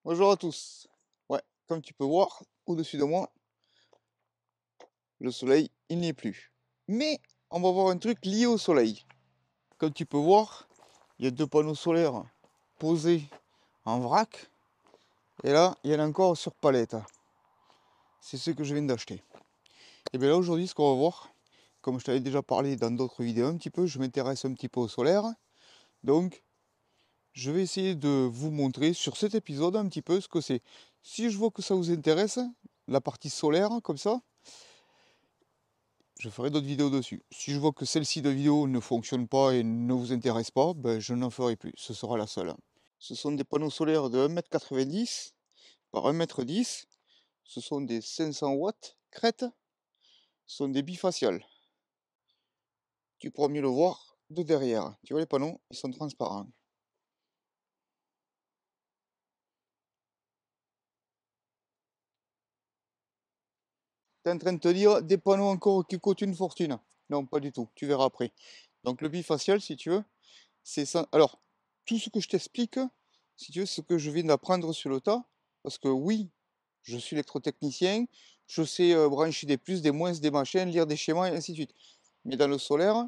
Bonjour à tous. Ouais, comme tu peux voir, au-dessus de moi, le soleil, il n'y est plus. Mais on va voir un truc lié au soleil. Comme tu peux voir, il y a deux panneaux solaires posés en vrac. Et là, il y en a encore sur palette. C'est ce que je viens d'acheter. Et bien là, aujourd'hui, ce qu'on va voir, comme je t'avais déjà parlé dans d'autres vidéos un petit peu, je m'intéresse un petit peu au solaire. Donc, je vais essayer de vous montrer sur cet épisode un petit peu ce que c'est. Si je vois que ça vous intéresse, la partie solaire, comme ça, je ferai d'autres vidéos dessus. Si je vois que celle-ci de vidéo ne fonctionne pas et ne vous intéresse pas, ben je n'en ferai plus. Ce sera la seule. Ce sont des panneaux solaires de 1,90 m par 1,10 m. Ce sont des 500 watts crête. Ce sont des bifaciales. Tu pourras mieux le voir de derrière. Tu vois les panneaux, ils sont transparents. Tu es en train de te dire des panneaux encore qui coûtent une fortune. Non, pas du tout. Tu verras après. Donc le bifacial, si tu veux, c'est ça. Alors, tout ce que je t'explique, si tu veux, ce que je viens d'apprendre sur le tas, parce que oui, je suis électrotechnicien, je sais brancher des plus, des moins, des machins, lire des schémas et ainsi de suite. Mais dans le solaire,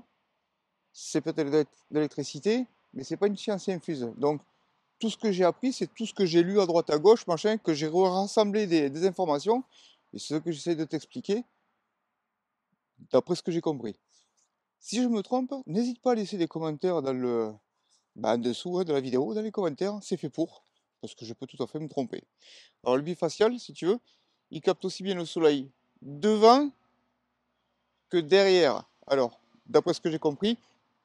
c'est peut-être de l'électricité, mais c'est pas une science infuse. Donc, tout ce que j'ai appris, c'est tout ce que j'ai lu à droite à gauche, machin, que j'ai rassemblé des informations, et c'est ce que j'essaie de t'expliquer, d'après ce que j'ai compris. Si je me trompe, n'hésite pas à laisser des commentaires dans le, en dessous de la vidéo, dans les commentaires, c'est fait pour, parce que je peux tout à fait me tromper. Alors le bifacial, si tu veux, il capte aussi bien le soleil devant que derrière. Alors, d'après ce que j'ai compris,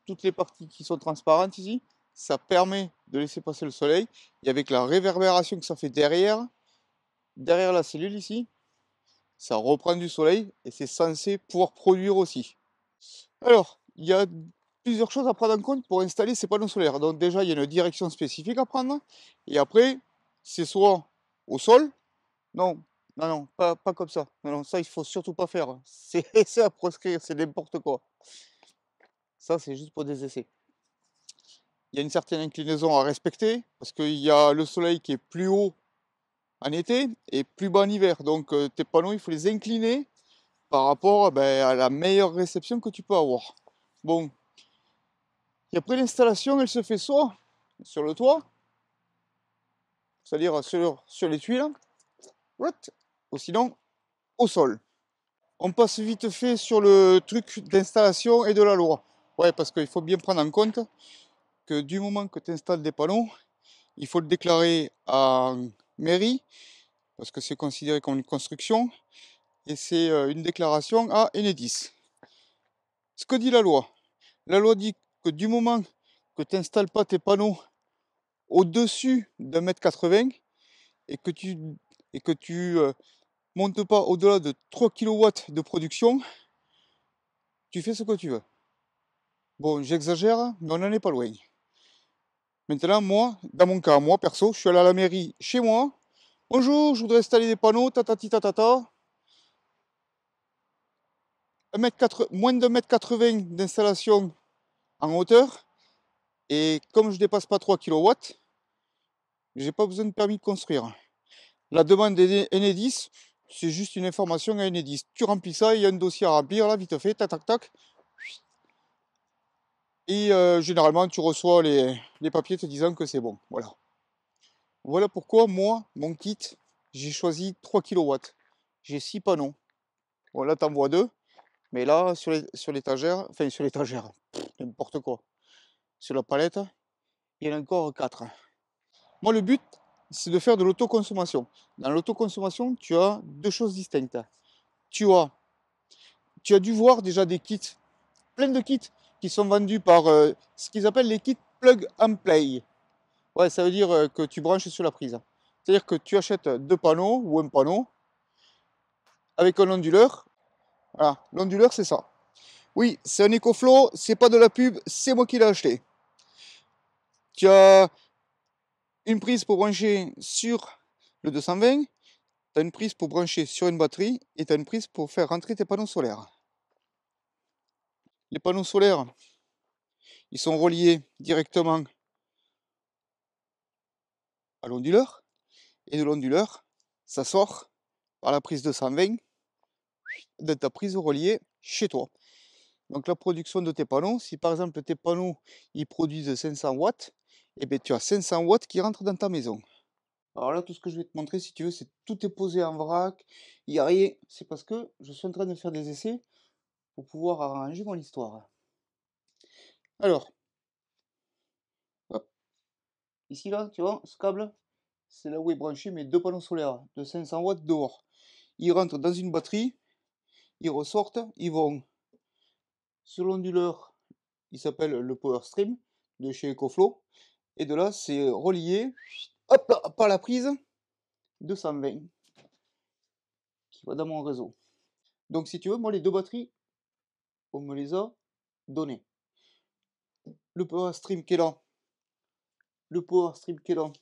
toutes les parties qui sont transparentes ici, ça permet de laisser passer le soleil, et avec la réverbération que ça fait derrière la cellule ici, ça reprend du soleil, et c'est censé pouvoir produire aussi. Alors, il y a plusieurs choses à prendre en compte pour installer ces panneaux solaires. Donc déjà, il y a une direction spécifique à prendre. Et après, c'est soit au sol. Non, non, non, pas comme ça. Non, non, ça, il faut surtout pas faire. C'est à proscrire, c'est n'importe quoi. Ça, c'est juste pour des essais. Il y a une certaine inclinaison à respecter, parce qu'il y a le soleil qui est plus haut en été et plus bas en hiver. Donc tes panneaux, il faut les incliner par rapport à la meilleure réception que tu peux avoir. Bon, et après l'installation, elle se fait soit sur le toit, c'est-à-dire sur les tuiles, ou sinon au sol. On passe vite fait sur le truc d'installation et de la loi. Ouais, parce qu'il faut bien prendre en compte que du moment que tu installes des panneaux, il faut le déclarer à mairie, parce que c'est considéré comme une construction, et c'est une déclaration à Enedis. Ce que dit la loi. La loi dit que du moment que tu n'installes pas tes panneaux au-dessus d'1,80 m et que tu montes pas au-delà de 3 kW de production, tu fais ce que tu veux. Bon, j'exagère, mais on n'en est pas loin. Maintenant, moi, dans mon cas, moi perso, je suis allé à la mairie chez moi. Bonjour, je voudrais installer des panneaux, tatati tatata. Moins de 1,80 m d'installation en hauteur. Et comme je dépasse pas 3 kW, j'ai pas besoin de permis de construire. La demande d'Enedis, c'est juste une information à Enedis. Tu remplis ça, il y a un dossier à remplir, là, vite fait, tac tac tac. Et généralement, tu reçois les papiers te disant que c'est bon. Voilà. Voilà pourquoi, moi, mon kit, j'ai choisi 3 kW. J'ai 6 panneaux. Bon, là, t'en vois 2. Mais là, sur l'étagère, enfin, sur l'étagère, n'importe quoi. Sur la palette, il y en a encore 4. Moi, le but, c'est de faire de l'autoconsommation. Dans l'autoconsommation, tu as deux choses distinctes. Tu as, tu as dû voir déjà des kits, plein de kits, qui sont vendus par ce qu'ils appellent les kits plug and play. Ouais, ça veut dire que tu branches sur la prise. C'est-à-dire que tu achètes deux panneaux ou un panneau avec un onduleur. Voilà, l'onduleur, c'est ça. Oui, c'est un EcoFlow, c'est pas de la pub, c'est moi qui l'ai acheté. Tu as une prise pour brancher sur le 220, tu as une prise pour brancher sur une batterie et tu as une prise pour faire rentrer tes panneaux solaires. Les panneaux solaires, ils sont reliés directement à l'onduleur. et de l'onduleur, ça sort par la prise 220 de ta prise reliée chez toi. Donc la production de tes panneaux, si par exemple tes panneaux ils produisent 500 watts, et bien tu as 500 watts qui rentrent dans ta maison. Alors là, tout ce que je vais te montrer, si tu veux, c'est tout est posé en vrac, il n'y a rien. C'est parce que je suis en train de faire des essais pour pouvoir arranger mon histoire. Alors, hop, ici là, tu vois, ce câble, c'est là où est branché mes deux panneaux solaires de 500 watts dehors. Ils rentrent dans une batterie, ils ressortent, ils vont sur l'onduleur, il s'appelle le Power Stream de chez EcoFlow. Et de là, c'est relié hop là, par la prise 220 qui va dans mon réseau. Donc si tu veux, moi les deux batteries, on me les a données. Le Power Stream qui est là, le Power Stream qui est là,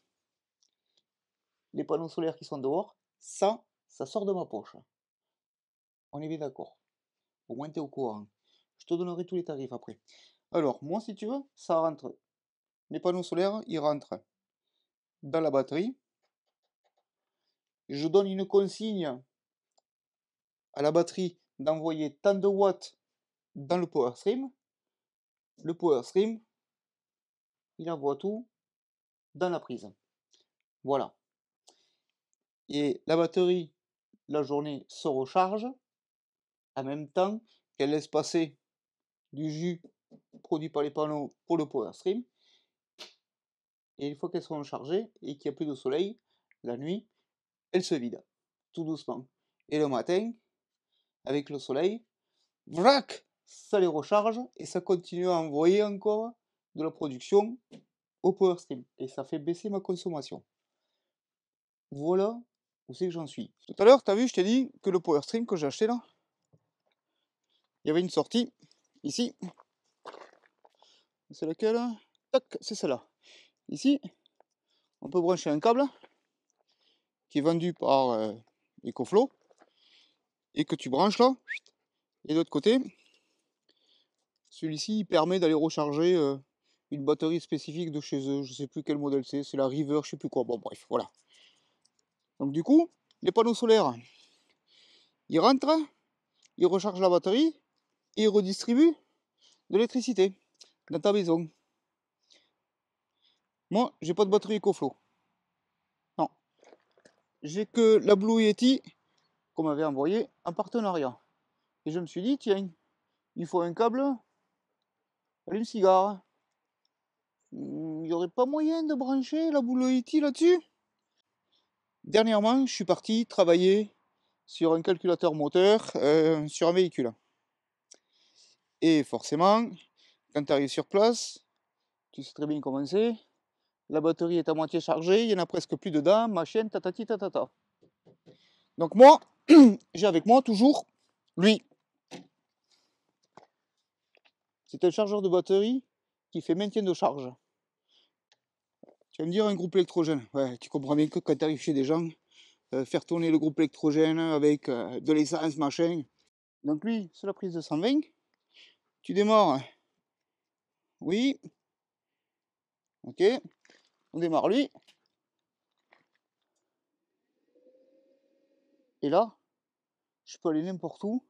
les panneaux solaires qui sont dehors, ça sort de ma poche. On est bien d'accord. Au moins tu es au courant. Je te donnerai tous les tarifs après. Alors, moi si tu veux, ça rentre. Les panneaux solaires, ils rentrent dans la batterie. Je donne une consigne à la batterie d'envoyer tant de watts dans le Power Stream. Le Power Stream, il envoie tout dans la prise. Voilà. Et la batterie, la journée, se recharge en même temps qu'elle laisse passer du jus produit par les panneaux pour le Power Stream. Et une fois qu'elles sont chargées et qu'il n'y a plus de soleil, la nuit, elle se vide, tout doucement. Et le matin, avec le soleil, vrac, ça les recharge et ça continue à envoyer encore de la production au Power Stream. Et ça fait baisser ma consommation. Voilà où c'est que j'en suis. Tout à l'heure, tu as vu, je t'ai dit que le Power Stream que j'ai acheté là, il y avait une sortie ici. C'est laquelle? Tac, c'est celle-là. Ici, on peut brancher un câble qui est vendu par EcoFlow et que tu branches là. Et de l'autre côté, celui-ci il permet d'aller recharger une batterie spécifique de chez eux. Je sais plus quel modèle c'est la River, je sais plus quoi. Bon, bref, voilà. Donc, du coup, les panneaux solaires, ils rentrent, ils rechargent la batterie et ils redistribuent de l'électricité dans ta maison. Moi, j'ai pas de batterie EcoFlow. Non. J'ai que la Blue Yeti qu'on m'avait envoyé en partenariat. Et je me suis dit, tiens, il faut un câble, allume-cigare. Il n'y aurait pas moyen de brancher la Blue Yeti là-dessus? Dernièrement, je suis parti travailler sur un calculateur moteur sur un véhicule. Et forcément, quand tu arrives sur place, tu sais très bien comment c'est. La batterie est à moitié chargée, il y en a presque plus dedans, machin, tatati tatata. Donc moi, j'ai avec moi toujours lui. C'est un chargeur de batterie qui fait maintien de charge. Tu vas me dire un groupe électrogène. Ouais, tu comprends bien que quand tu arrives chez des gens, faire tourner le groupe électrogène avec de l'essence, machin. Donc lui, c'est la prise de 120. Tu démarres. Oui. Ok. On démarre lui. Et là, je peux aller n'importe où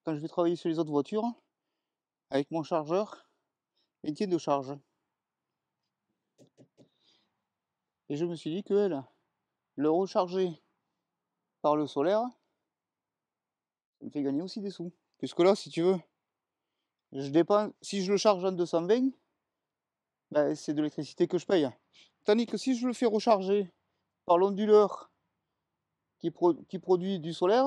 quand je vais travailler sur les autres voitures avec mon chargeur maintien de charge. Et je me suis dit que elle, le recharger par le solaire, ça me fait gagner aussi des sous. Puisque là, si tu veux, je dépense, si je le charge en 220, ben, c'est de l'électricité que je paye. Tandis que si je le fais recharger par l'onduleur qui produit du solaire,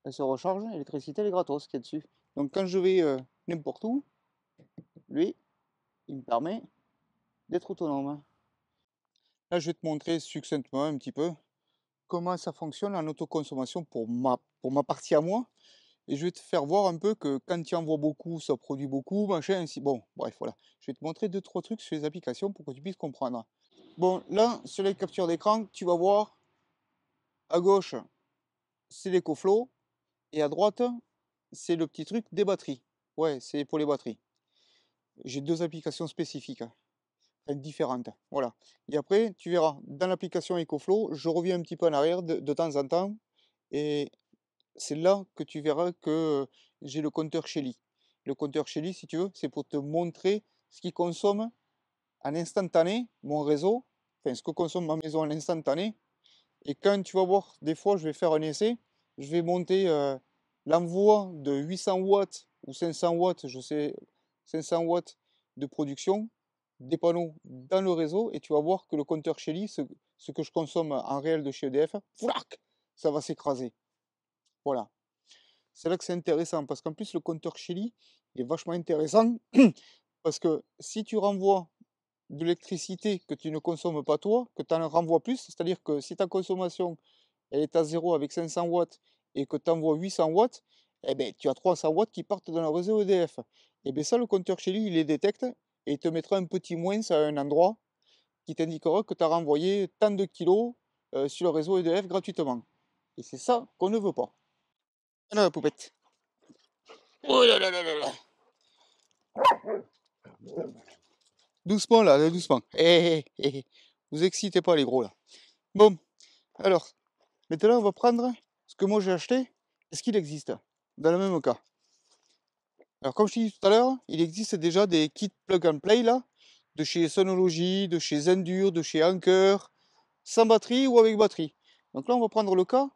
elle se recharge, l'électricité elle est gratos qu'il y a dessus. Donc quand je vais n'importe où, lui, il me permet d'être autonome. Là, je vais te montrer succinctement un petit peu comment ça fonctionne en autoconsommation pour ma partie à moi. Et je vais te faire voir un peu que quand tu envoies beaucoup, ça produit beaucoup, machin, ainsi. Bon, bref, voilà. Je vais te montrer 2-3 trucs sur les applications pour que tu puisses comprendre. Bon, là, sur les captures d'écran, tu vas voir, à gauche, c'est l'EcoFlow, et à droite, c'est le petit truc des batteries. Ouais, c'est pour les batteries. J'ai deux applications spécifiques. enfin, différentes. Voilà. Et après, tu verras, dans l'application EcoFlow, je reviens un petit peu en arrière de temps en temps. Et c'est là que tu verras que j'ai le compteur Shelly. Le compteur Shelly, si tu veux, c'est pour te montrer ce qui consomme en instantané mon réseau, enfin ce que consomme ma maison en instantané. Et quand tu vas voir, des fois, je vais faire un essai, je vais monter l'envoi de 800 watts ou 500 watts, je sais, 500 watts de production des panneaux dans le réseau et tu vas voir que le compteur Shelly, ce que je consomme en réel de chez EDF, flac, ça va s'écraser. Voilà. C'est là que c'est intéressant parce qu'en plus, le compteur Shelly il est vachement intéressant parce que si tu renvoies de l'électricité que tu ne consommes pas toi, que tu en renvoies plus, c'est-à-dire que si ta consommation elle est à zéro avec 500 watts et que tu envoies 800 watts, eh ben, tu as 300 watts qui partent dans le réseau EDF. Et bien ça, le compteur chez lui, il les détecte et il te mettra un petit moins à un endroit qui t'indiquera que tu as renvoyé tant de kilos sur le réseau EDF gratuitement. Et c'est ça qu'on ne veut pas. Voilà la poupette. Oh là là là là là. Doucement là, doucement. Vous excitez pas les gros là. Bon, alors, maintenant on va prendre ce que moi j'ai acheté. Est-ce qu'il existe dans le même cas? Alors comme je t'ai dit tout à l'heure, il existe déjà des kits plug and play là, de chez Sonology, de chez Zendur, de chez Anker, sans batterie ou avec batterie. Donc là on va prendre le cas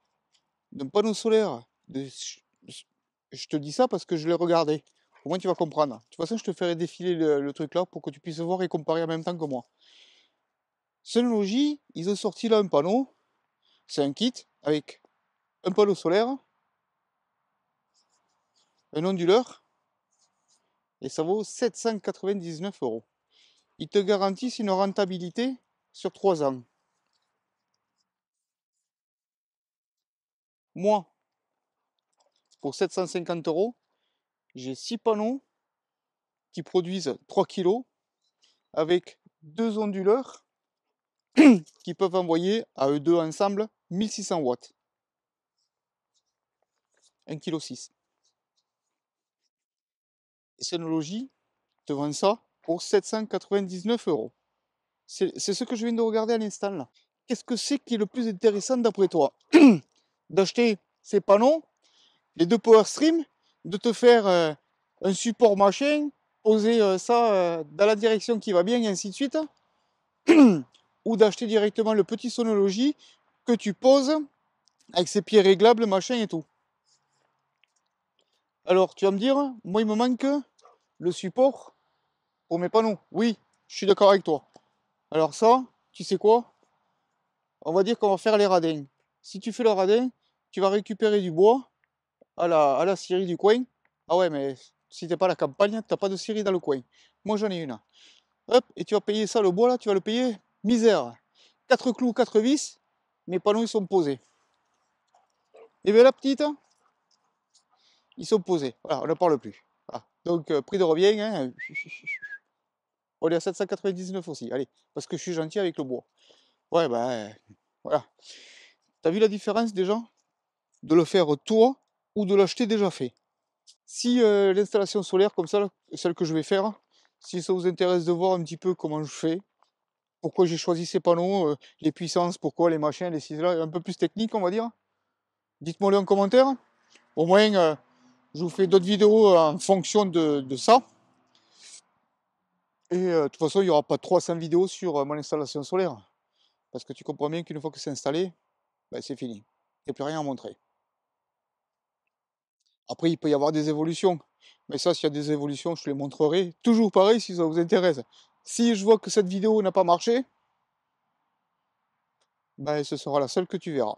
d'un panneau solaire. Je te dis ça parce que je l'ai regardé. Au moins tu vas comprendre. De toute façon je te ferai défiler le truc là pour que tu puisses voir et comparer en même temps que moi. Synology, ils ont sorti là un panneau. C'est un kit avec un panneau solaire, un onduleur, et ça vaut 799 €. Ils te garantissent une rentabilité sur 3 ans. Moi, pour 750 €, j'ai 6 panneaux qui produisent 3 kg avec 2 onduleurs qui peuvent envoyer à eux deux ensemble 1600 watts. 1,6 kg. Et Synology te vend ça pour 799 €. C'est ce que je viens de regarder à l'instant là. Qu'est-ce que c'est qui est le plus intéressant d'après toi? D'acheter ces panneaux, les deux Power Stream, de te faire un support machin, poser ça dans la direction qui va bien et ainsi de suite, ou d'acheter directement le petit Sonology que tu poses avec ses pieds réglables, machin et tout. Alors tu vas me dire, moi il me manque le support pour mes panneaux. Oui, je suis d'accord avec toi. Alors ça, tu sais quoi? On va dire qu'on va faire les radins. Si tu fais le radin, tu vas récupérer du bois à la scierie du coin. Ah ouais, mais si t'es pas à la campagne, t'as pas de scierie dans le coin. Moi j'en ai une. Hop, et tu vas payer ça, le bois là, tu vas le payer misère. 4 clous, 4 vis, mes panneaux ils sont posés. Et bien la petite, ils sont posés. Voilà, on ne parle plus. Voilà. Donc prix de revient, hein, on est à 799 aussi. Allez, parce que je suis gentil avec le bois. Ouais, bah voilà. T'as vu la différence déjà de le faire toi ou de l'acheter déjà fait? Si l'installation solaire comme ça, celle que je vais faire, si ça vous intéresse de voir un petit peu comment je fais, pourquoi j'ai choisi ces panneaux, les puissances, pourquoi les machins, les ciseaux, un peu plus technique on va dire, dites-moi le en commentaire. Au moins je vous fais d'autres vidéos en fonction de ça. Et de toute façon il n'y aura pas 300 vidéos sur mon installation solaire. Parce que tu comprends bien qu'une fois que c'est installé, ben, c'est fini. Il n'y a plus rien à montrer. Après, il peut y avoir des évolutions. Mais ça, s'il y a des évolutions, je te les montrerai. Toujours pareil si ça vous intéresse. Si je vois que cette vidéo n'a pas marché, ben, ce sera la seule que tu verras.